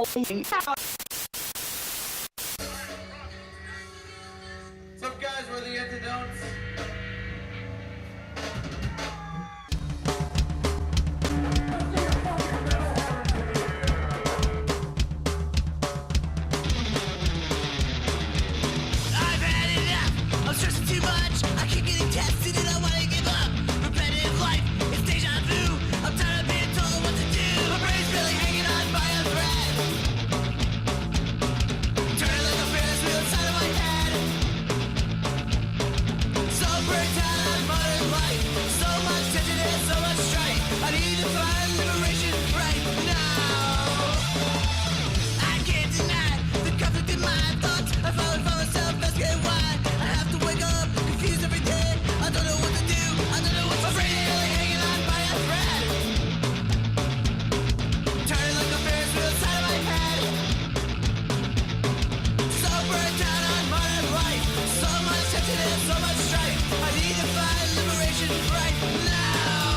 What's up, guys? We're the Antidotes. I've had enough. I'm stressing too much. I keep getting tested and I wanna give up. Repetitive life, it's deja vu. I'm tired of being told what to do. My brain's really hanging on by a thread. Turning like a Ferris wheel inside of my head. So burnt out on modern life. So much tension and so much strife. I need to find liberation right now. I can't deny the conflict in my thoughts. I found myself asking why. I have to wake up, confused every day. I don't know what to do. I don't know what's afraid. Really hanging on by a thread. Turning like a Ferris wheel inside of my head. So burnt out on modern life. So much tension and so much strife. I need to find liberation right now.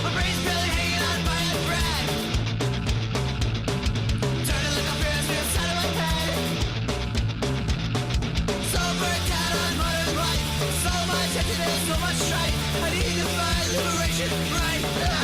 My brain's barely hanging on by a thread. Turning like a Ferris wheel inside of my head. So burnt out on modern life. So much tension and so much strife. I need to find liberation right now.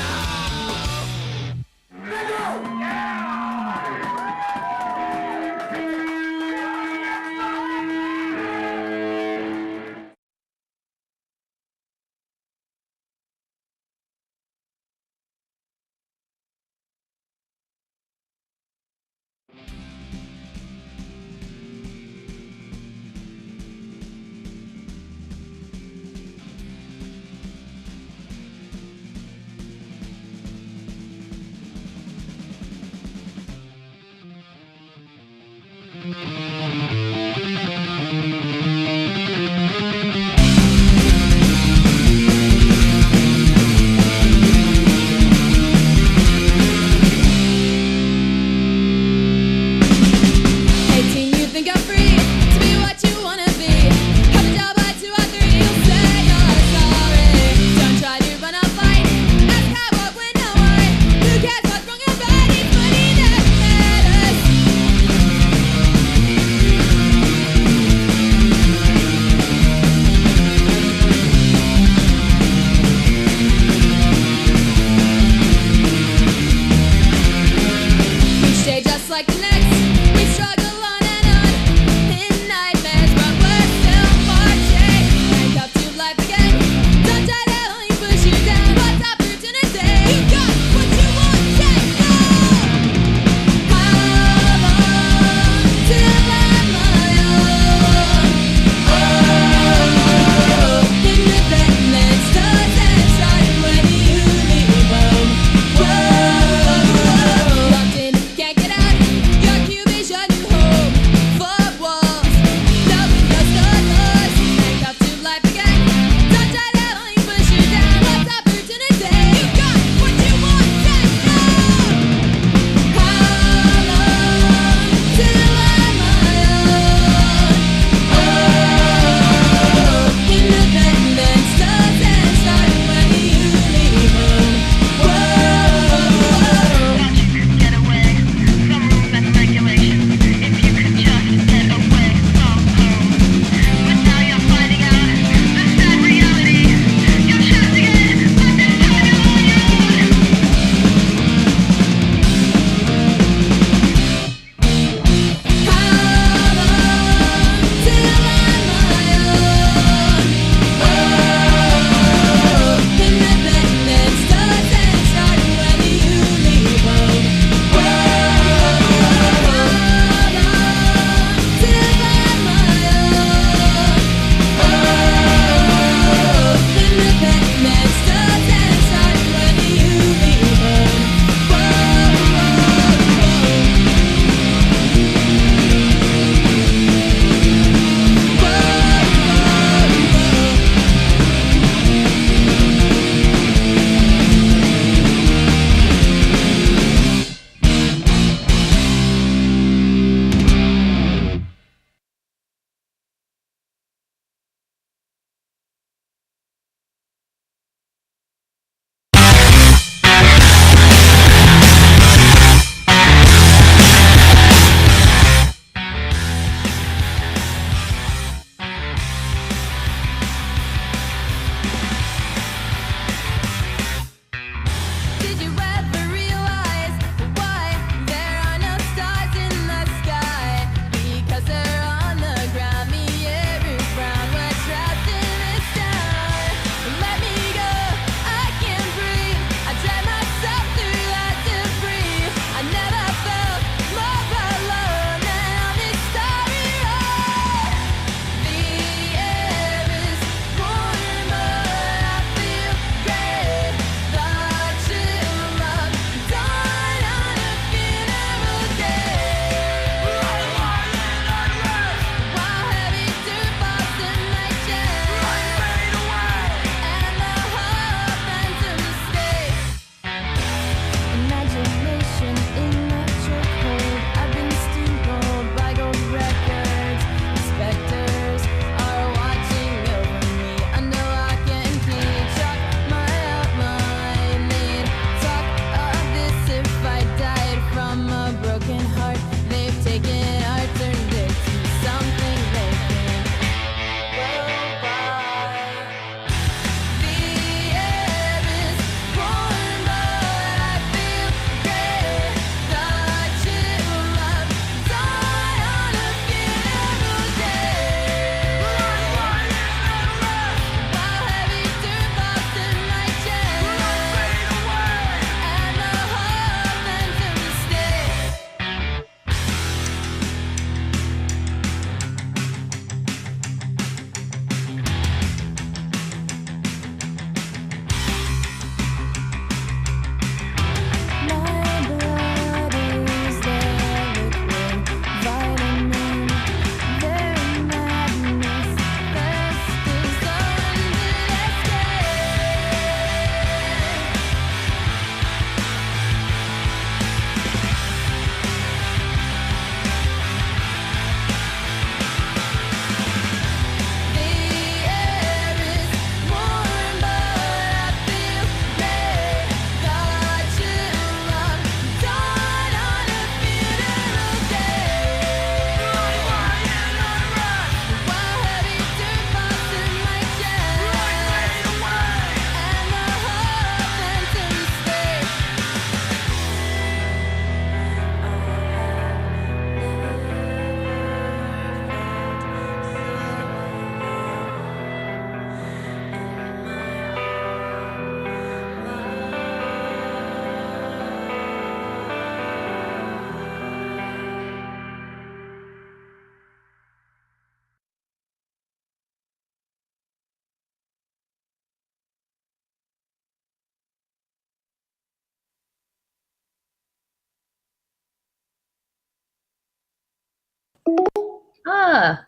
Ah,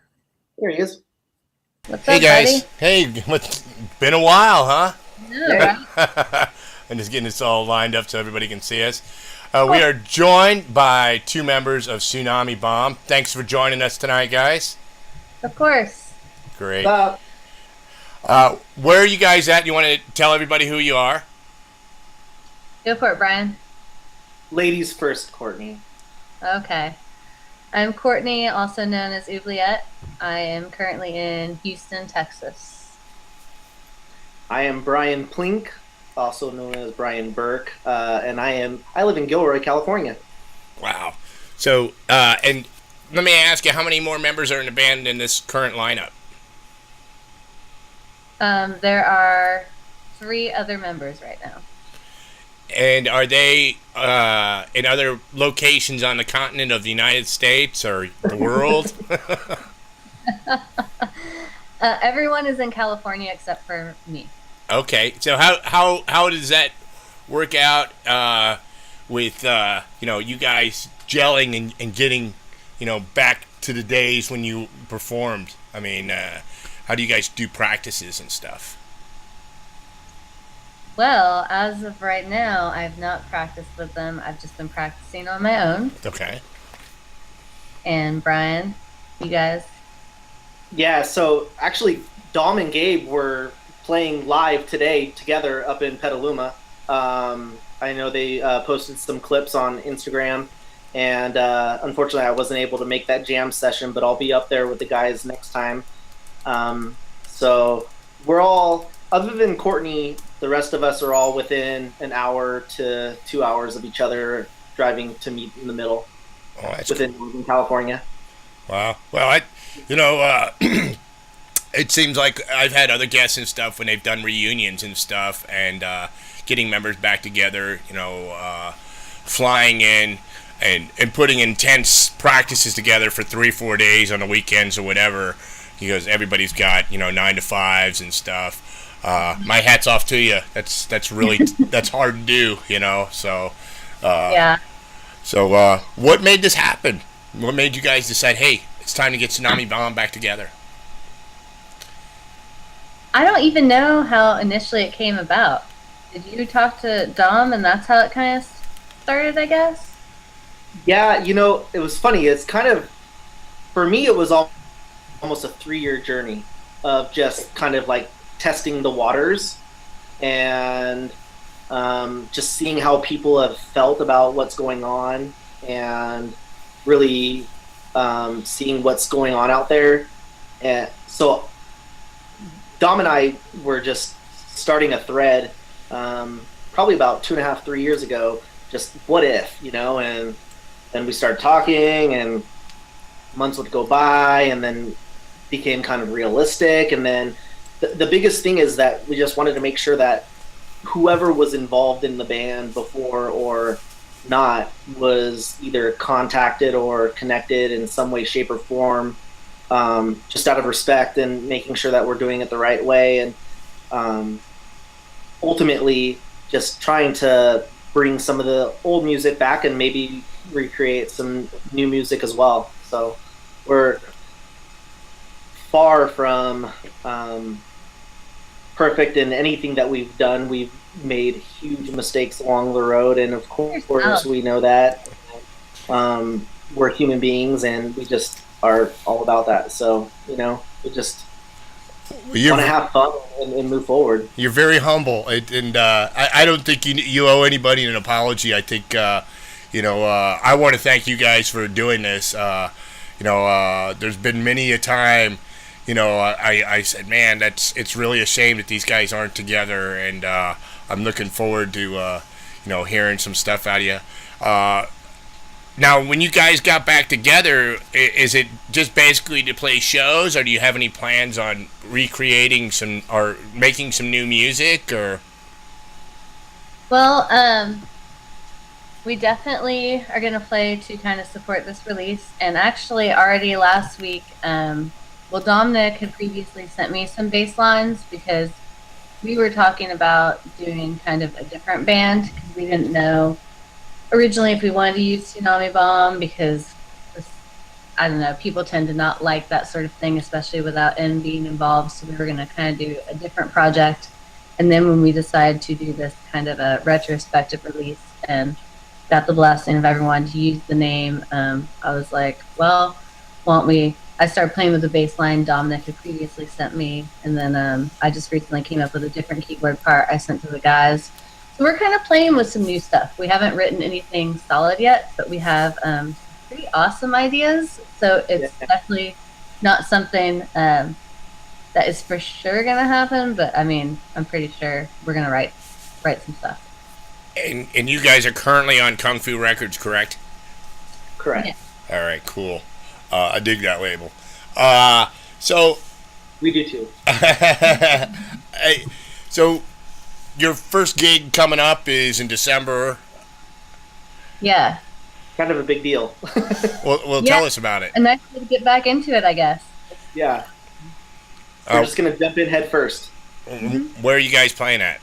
There he is. what's Hey up, guys. buddy? Hey, what's been a while, huh? No, Yeah. right? I'm just getting this all lined up so everybody can see us. We Oh, are joined by two members of Tsunami Bomb. Thanks for joining us tonight, guys. of course. Great. Uh, Where are you guys at? You want to tell everybody who you are? Go for it, Brian. ladies first, Courtney. Okay. I'm Courtney, also known as Oubliette. I am currently in Houston, Texas. I am Brian Plink, also known as Brian Burke, and I live in Gilroy, California. Wow. So, and let me ask you, how many more members are in the band in this current lineup? There are 3 other members right now. And are they in other locations on the continent of the United States or the world? Everyone is in California except for me. Okay, so how does that work out with you guys gelling and getting back to the days when you performed? I mean, how do you guys do practices and stuff? Well, as of right now, I've not practiced with them. I've just been practicing on my own. Okay. And Brian, you guys? Yeah, so actually, Dom and Gabe were playing live today together up in Petaluma. I know they posted some clips on Instagram, and unfortunately, I wasn't able to make that jam session, but I'll be up there with the guys next time. So we're all, other than Courtney, the rest of us are all within an hour to 2 hours of each other, driving to meet in the middle Oh, that's within cool. Northern California. Wow. Well, it seems like I've had other guests and stuff when they've done reunions and stuff, and getting members back together. Flying in and putting intense practices together for 3-4 days on the weekends or whatever, because everybody's got 9 to 5s and stuff. My hat's off to you. That's really that's hard to do. So. Yeah. So, what made this happen? What made you guys decide, hey, it's time to get Tsunami Bomb back together? I don't even know how initially it came about. Did you talk to Dom and that's how it kind of started, I guess? Yeah, it was funny. It's kind of, for me, it was almost a 3-year journey of just kind of like testing the waters and just seeing how people have felt about what's going on and really seeing what's going on out there. And so Dom and I were just starting a thread probably about 2.5, 3 years ago, just what if, and then we started talking and months would go by and then became kind of realistic. And then the biggest thing is that we just wanted to make sure that whoever was involved in the band before or not was either contacted or connected in some way, shape, or form, just out of respect and making sure that we're doing it the right way. And ultimately just trying to bring some of the old music back and maybe recreate some new music as well. So we're far from perfect in anything that we've done. We've made huge mistakes along the road, and of course we know that. We're human beings, and we just are all about that. So we just want to have fun and move forward. You're very humble, and I don't think you owe anybody an apology. I think I want to thank you guys for doing this. There's been many a time. I said, man, it's really a shame that these guys aren't together, and I'm looking forward to hearing some stuff out of you. Now, when you guys got back together, is it just basically to play shows, or do you have any plans on recreating some or making some new music, or? Well, we definitely are going to play to kind of support this release. And actually, already last week, Dominic had previously sent me some bass lines because we were talking about doing kind of a different band because we didn't know originally if we wanted to use Tsunami Bomb because I don't know, people tend to not like that sort of thing, especially without M being involved. So we were going to kind of do a different project. And then when we decided to do this kind of a retrospective release and got the blessing of everyone to use the name, I was like, well, won't we? I started playing with the bass line Dominic had previously sent me. And then I just recently came up with a different keyboard part I sent to the guys. So we're kind of playing with some new stuff. We haven't written anything solid yet, but we have pretty awesome ideas. So it's definitely not something that is for sure going to happen. But I mean, I'm pretty sure we're going to write some stuff. And you guys are currently on Kung Fu Records, correct? Correct. Yeah. All right, cool. I dig that label. So We do too. so your first gig coming up is in December. Yeah. Kind of a big deal. Well, tell us about it. A nice way to get back into it, I guess. Yeah. We're just going to jump in head first. Where are you guys playing at?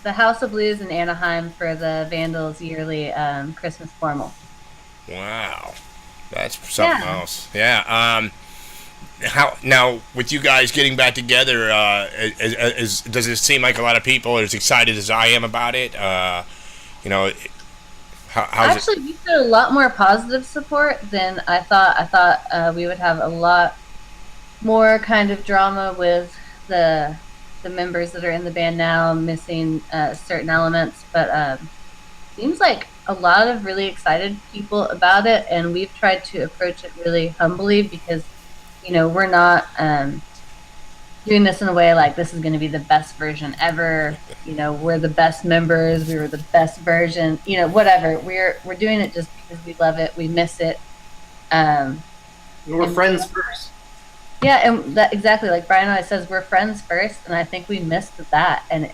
The House of Blues in Anaheim for the Vandals' yearly Christmas formal. Wow, that's something else. Yeah. How now with you guys getting back together? Does it seem like a lot of people are as excited as I am about it? You know, how's Actually, we had a lot more positive support than I thought. I thought we would have a lot more kind of drama with the members that are in the band now missing certain elements, but seems like a lot of really excited people about it, and we've tried to approach it really humbly because, you know, we're not doing this in a way like this is going to be the best version ever. You know, we're the best members. We were the best version. You know, whatever. We're doing it just because we love it. We miss it. And we're friends first. Yeah, and that exactly like Brian always says, we're friends first, and I think we missed that. And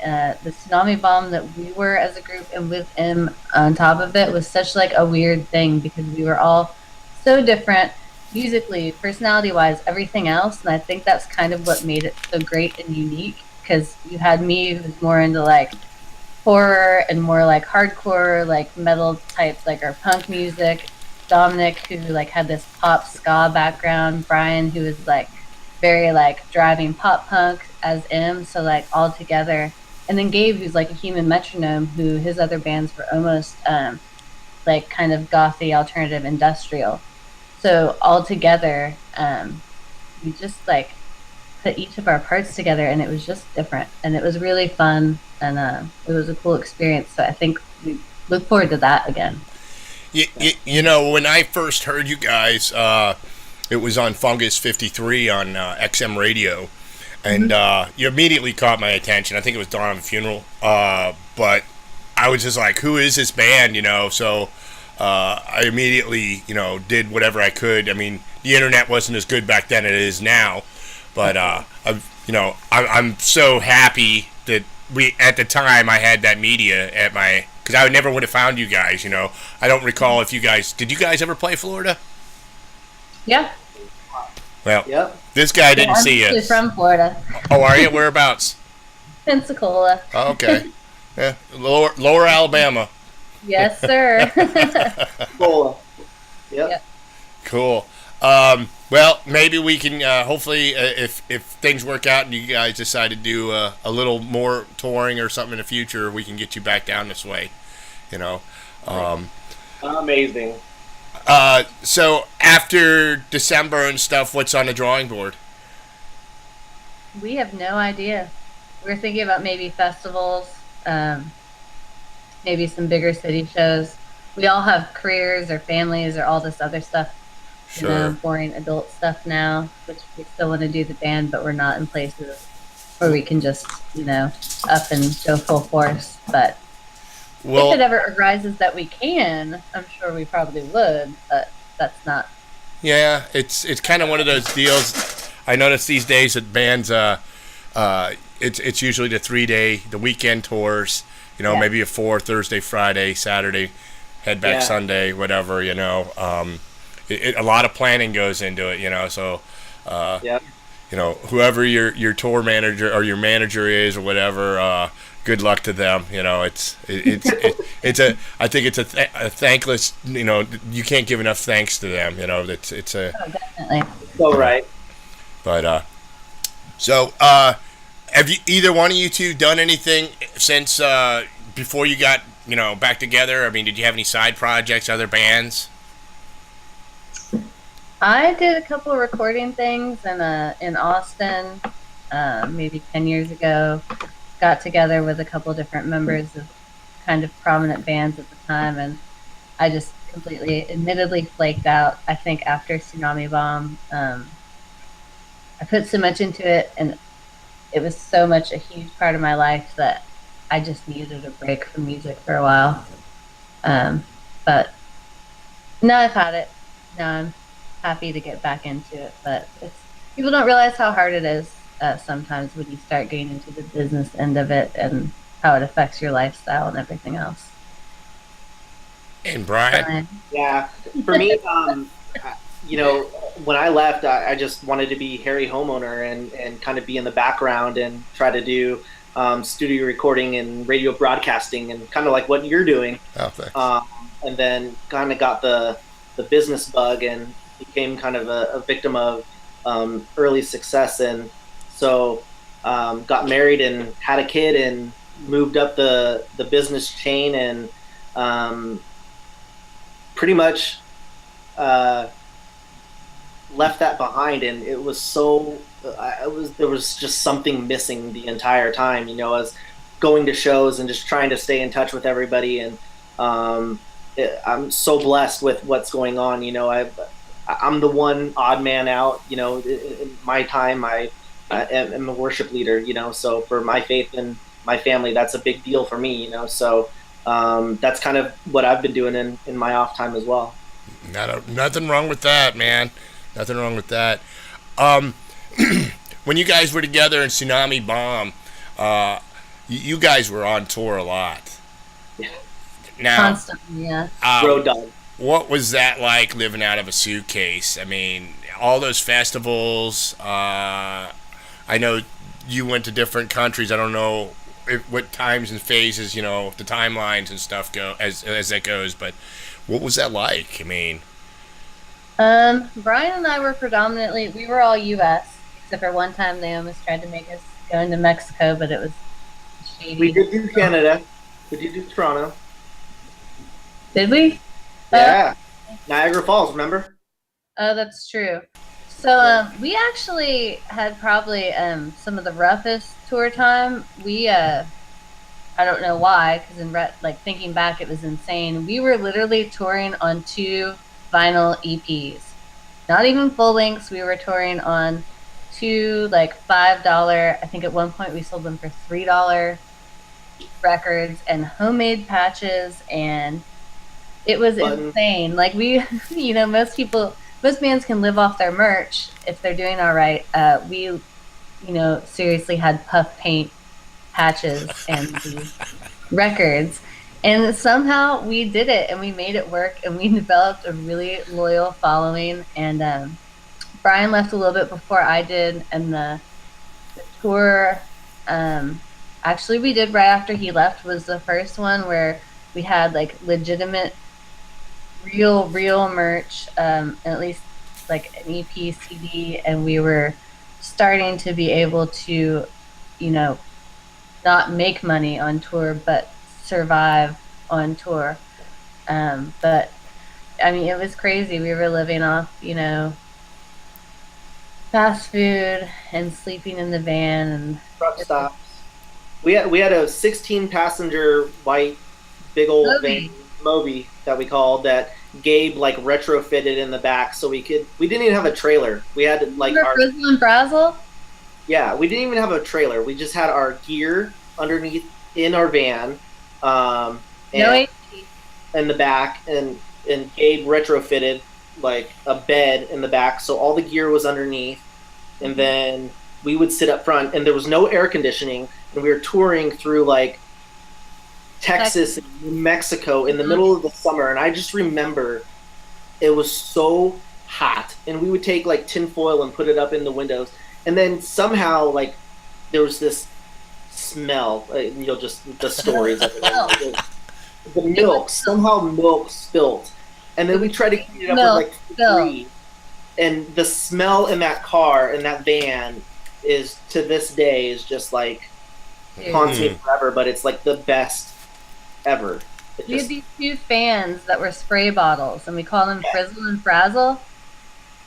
the Tsunami bomb that we were as a group, and with him on top of it, was such like a weird thing because we were all so different musically, personality-wise, everything else. And I think that's kind of what made it so great and unique. Because you had me, who's more into like horror and more like hardcore, like metal type, like our punk music. Dominic, who like had this pop ska background, Brian, who was like very like driving pop punk as M, so like all together, and then Gabe, who's like a human metronome, who his other bands were almost like kind of gothy alternative industrial. So all together, we just like put each of our parts together, and it was just different, and it was really fun, and it was a cool experience. So I think we look forward to that again. You know, when I first heard you guys, it was on Fungus 53 on XM radio, and you immediately caught my attention. I think it was Dawn of a Funeral, but I was just like, who is this band, you know? So I immediately, you know, did whatever I could. I mean, the internet wasn't as good back then as it is now, but I'm so happy that at the time I had that media at my... Because I never would have found you guys, you know. I don't recall if you guys... Did you guys ever play Florida? Yeah. Well, this guy didn't see you. I'm actually from Florida. Oh, are you? Whereabouts? Pensacola. Oh, okay. Yeah, lower Alabama. Yes, sir. Cool. Yep. Cool. Well, maybe we can, hopefully, if things work out and you guys decide to do a little more touring or something in the future, we can get you back down this way, you know. Amazing. So after December and stuff, what's on the drawing board? We have no idea. We're thinking about maybe festivals, maybe some bigger city shows. We all have careers or families or all this other stuff. Sure. You know, boring adult stuff now, which we still want to do the band, but we're not in places where we can just, you know, up and go full force. But if it ever arises that we can, I'm sure we probably would, but that's not. Yeah, it's kind of one of those deals. I notice these days that bands, it's usually the weekend tours, you know, maybe a Thursday, Friday, Saturday, head back Sunday, whatever, you know. A lot of planning goes into it, you know. So, you know, whoever your tour manager or your manager is or whatever, good luck to them. You know, it's a I think it's a thankless. You know, you can't give enough thanks to them. You know, it's a. Oh, definitely. So right. But have you either one of you two done anything since before you got back together? I mean, did you have any side projects, other bands? I did a couple of recording things in Austin, maybe 10 years ago. Got together with a couple of different members of kind of prominent bands at the time, and I just completely, admittedly flaked out. I think after Tsunami Bomb, I put so much into it, and it was so much a huge part of my life that I just needed a break from music for a while. But now I've had it. Now I'm happy to get back into it. But people don't realize how hard it is sometimes when you start getting into the business end of it and how it affects your lifestyle and everything else. And Brian? Yeah, for me, when I left, I just wanted to be Harry homeowner and kind of be in the background and try to do studio recording and radio broadcasting and kind of like what you're doing. Oh, thanks. And then kind of got the business bug and became kind of a victim of early success. And so got married and had a kid and moved up the business chain and pretty much left that behind. And it was so there was just something missing the entire time. I was going to shows and just trying to stay in touch with everybody. And I'm so blessed with what's going on. I'm the one odd man out. In my time, I am a worship leader. So for my faith and my family, that's a big deal for me. So that's kind of what I've been doing in my off time as well. Nothing wrong with that, man. Nothing wrong with that. When you guys were together in Tsunami Bomb, you guys were on tour a lot. Yeah. Now, Constantly, yeah. Road dog. What was that like living out of a suitcase? I mean, all those festivals. I know you went to different countries. I don't know what times and phases, the timelines and stuff go as that goes. But what was that like? I mean, Brian and I were we were all U.S. except for one time they almost tried to make us go into Mexico, but it was shady. We did do Canada. We did do Toronto. Did we? Yeah. Niagara Falls, remember? Oh, that's true. So we actually had probably some of the roughest tour time. We I don't know why, because thinking back, it was insane. We were literally touring on 2 vinyl EPs, not even full lengths. We were touring on 2 $5. I think at one point we sold them for $3 records and homemade patches, and it was insane. Most bands can live off their merch if they're doing all right. We, seriously had puff paint patches and the records. And somehow we did it and we made it work and we developed a really loyal following. And Brian left a little bit before I did. And the tour, actually we did right after he left, was the first one where we had legitimate real merch, at least an EP CD, and we were starting to be able to not make money on tour but survive on tour. But I mean, it was crazy. We were living off fast food and sleeping in the van and truck stops. We had a 16-passenger white big old van, Moby, that we called, that Gabe retrofitted in the back so we didn't even have a trailer. We had our Frizzle and Frazzle? Yeah, we didn't even have a trailer. We just had our gear underneath in our van, and in the back, and Gabe retrofitted a bed in the back, so all the gear was underneath, and then we would sit up front, and there was no air conditioning, and we were touring through Texas and New Mexico in the middle of the summer, and I just remember it was so hot, and we would take tinfoil and put it up in the windows, and then somehow there was this smell. You'll just the stories of it. The milk, somehow milk spilt, and then we tried to clean it up with like debris. And the smell in that car, in that van, is to this day is just like haunts me forever. But it's like the best ever. We had these 2 fans that were spray bottles, and we called them Frizzle and Frazzle.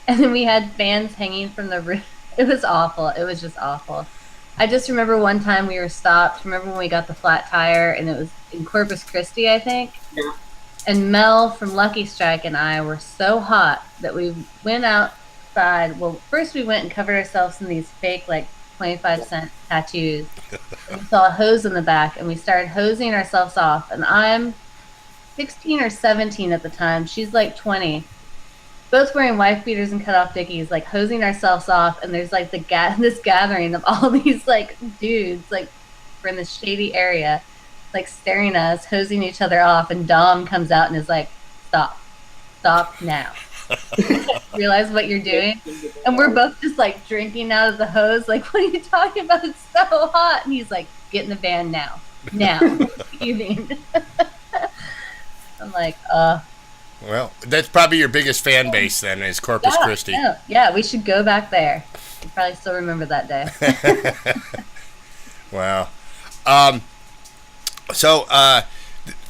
And then we had fans hanging from the roof. It was awful. It was just awful. I just remember one time we were stopped. Remember when we got the flat tire, and it was in Corpus Christi, I think? Yeah. And Mel from Lucky Strike and I were so hot that we went outside. Well, first we went and covered ourselves in these fake, like, 25-cent tattoos. And we saw a hose in the back, and we started hosing ourselves off. And I'm 16 or 17 at the time. She's like 20. Both wearing wife beaters and cut-off dickies, like, hosing ourselves off. And there's, like, this gathering of all these, like, dudes, like, we're in this shady area, like, staring at us, hosing each other off. And Dom comes out and is like, stop now. Realize what you're doing. And we're both just like drinking out of the hose, like, what are you talking about? It's so hot. And he's like, get in the van now. Eating. I'm like, Well, that's probably your biggest fan base then, is Corpus Christi. Yeah, we should go back there. You probably still remember that day. Wow. So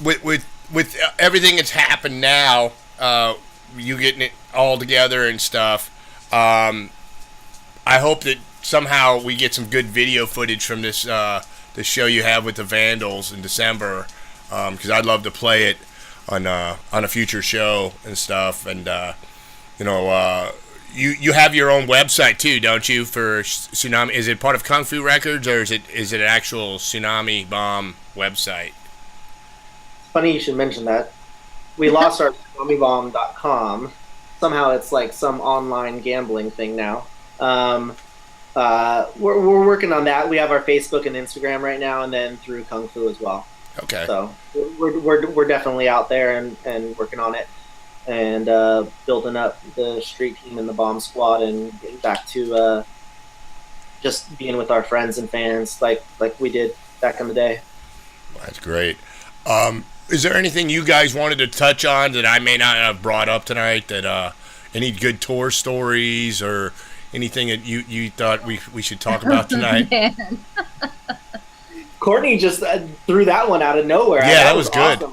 with everything that's happened now, you getting it all together and stuff, I hope that somehow we get some good video footage from this the show you have with the Vandals in December, because I'd love to play it on a future show and stuff. And you have your own website too, don't you, for Tsunami? Is it part of Kung Fu Records, or is it an actual Tsunami Bomb website? It's funny you should mention that. We lost our TsunamiBomb.com. Somehow it's like some online gambling thing now. We're working on that. We have our Facebook and Instagram right now, and then through Kung Fu as well. Okay. So we're definitely out there and working on it, and building up the street team and the bomb squad, and getting back to just being with our friends and fans like we did back in the day. That's great. Is there anything you guys wanted to touch on that I may not have brought up tonight? That any good tour stories or anything that you thought we should talk about tonight? Courtney just threw that one out of nowhere. Yeah, that was good. Awesome.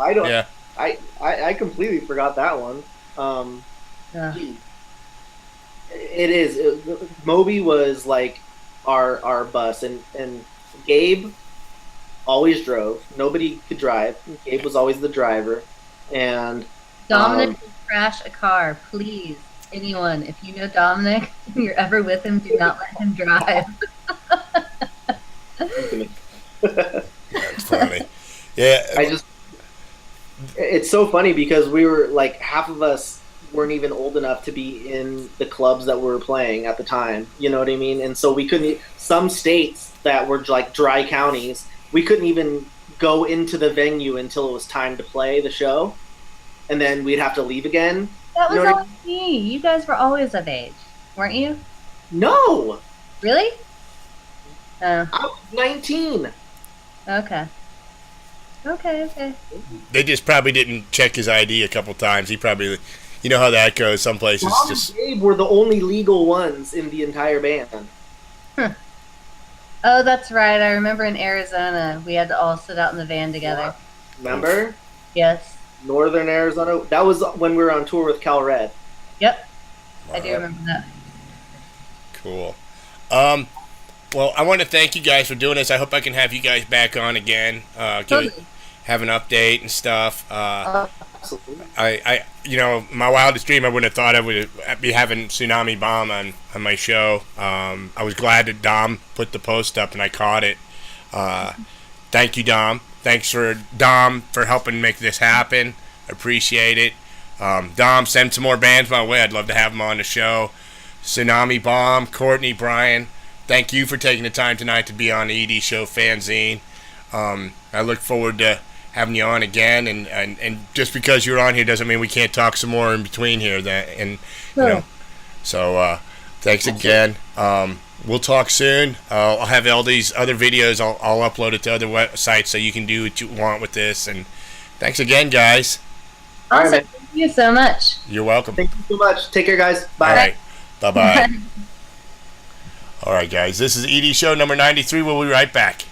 I completely forgot that one. It is. Moby was like our bus, and Gabe always drove. Nobody could drive. Gabe was always the driver. And Dominic will crash a car, please. Anyone, if you know Dominic and you're ever with him, do not let him drive. That's funny. Yeah. It's so funny because we were like, half of us weren't even old enough to be in the clubs that we were playing at the time. You know what I mean? And so we couldn't, some states that were like dry counties, we couldn't even go into the venue until it was time to play the show. And then we'd have to leave again. That was always me. You guys were always of age, weren't you? No. Really? I was 19. Okay. They just probably didn't check his ID a couple times. He probably, you know how that goes. Some places Tom just. and Gabe were the only legal ones in the entire band. Huh. Oh, that's right. I remember in Arizona, we had to all sit out in the van together. Remember? Yes. Northern Arizona. That was when we were on tour with Cal Red. Yep. I do remember that. Cool. Well, I want to thank you guys for doing this. I hope I can have you guys back on again. Totally. Have an update and stuff. Absolutely. My wildest dream, I wouldn't have thought I would be having Tsunami Bomb on my show. I was glad that Dom put the post up and I caught it. Thank you, Dom. Thanks for Dom for helping make this happen. Appreciate it. Dom, send some more bands my way. I'd love to have them on the show. Tsunami Bomb, Courtney, Brian, thank you for taking the time tonight to be on the ED Show Fanzine. I look forward to having you on again, and just because you're on here doesn't mean we can't talk some more in between here. So Thanks again. We'll talk soon. I'll have all these other videos. I'll upload it to other websites so you can do what you want with this. And thanks again, guys. Awesome. All right, Thank you so much. You're welcome. Thank you so much. Take care, guys. Bye. All right. Bye-bye. All right, guys. This is ED Show number 93. We'll be right back.